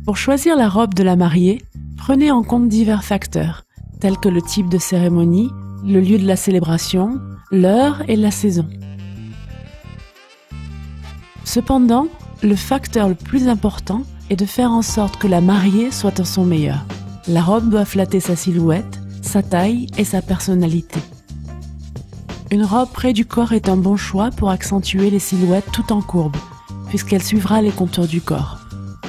Pour choisir la robe de la mariée, prenez en compte divers facteurs, tels que le type de cérémonie, le lieu de la célébration, l'heure et la saison. Cependant, le facteur le plus important est de faire en sorte que la mariée soit à son meilleur. La robe doit flatter sa silhouette, sa taille et sa personnalité. Une robe près du corps est un bon choix pour accentuer les silhouettes tout en courbe, puisqu'elle suivra les contours du corps.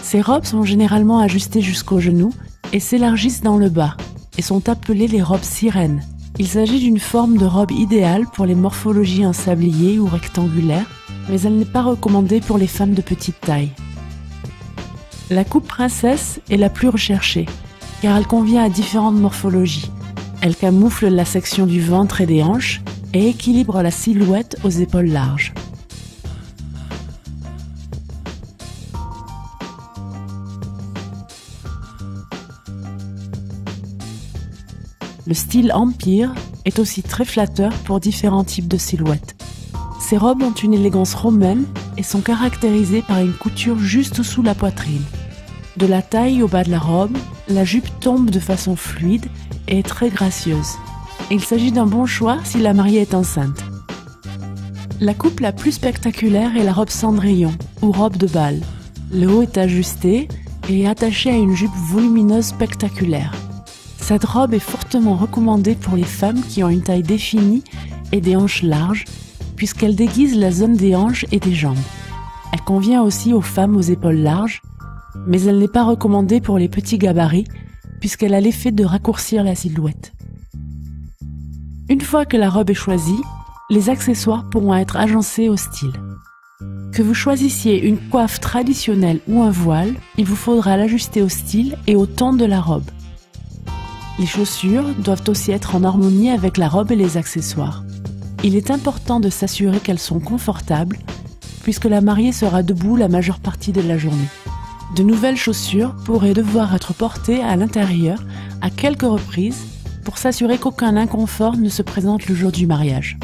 Ces robes sont généralement ajustées jusqu'aux genoux et s'élargissent dans le bas, et sont appelées les robes sirènes. Il s'agit d'une forme de robe idéale pour les morphologies en sablier ou rectangulaire, mais elle n'est pas recommandée pour les femmes de petite taille. La coupe princesse est la plus recherchée, car elle convient à différentes morphologies. Elle camoufle la section du ventre et des hanches et équilibre la silhouette aux épaules larges. Le style empire est aussi très flatteur pour différents types de silhouettes. Ces robes ont une élégance romaine et sont caractérisées par une couture juste sous la poitrine. De la taille au bas de la robe, la jupe tombe de façon fluide et est très gracieuse. Il s'agit d'un bon choix si la mariée est enceinte. La coupe la plus spectaculaire est la robe Cendrillon ou robe de bal. Le haut est ajusté et est attaché à une jupe volumineuse spectaculaire. Cette robe est fortement recommandée pour les femmes qui ont une taille définie et des hanches larges, puisqu'elle déguise la zone des hanches et des jambes. Elle convient aussi aux femmes aux épaules larges, mais elle n'est pas recommandée pour les petits gabarits, puisqu'elle a l'effet de raccourcir la silhouette. Une fois que la robe est choisie, les accessoires pourront être agencés au style. Que vous choisissiez une coiffe traditionnelle ou un voile, il vous faudra l'ajuster au style et au ton de la robe. Les chaussures doivent aussi être en harmonie avec la robe et les accessoires. Il est important de s'assurer qu'elles sont confortables, puisque la mariée sera debout la majeure partie de la journée. De nouvelles chaussures pourraient devoir être portées à l'intérieur à quelques reprises pour s'assurer qu'aucun inconfort ne se présente le jour du mariage.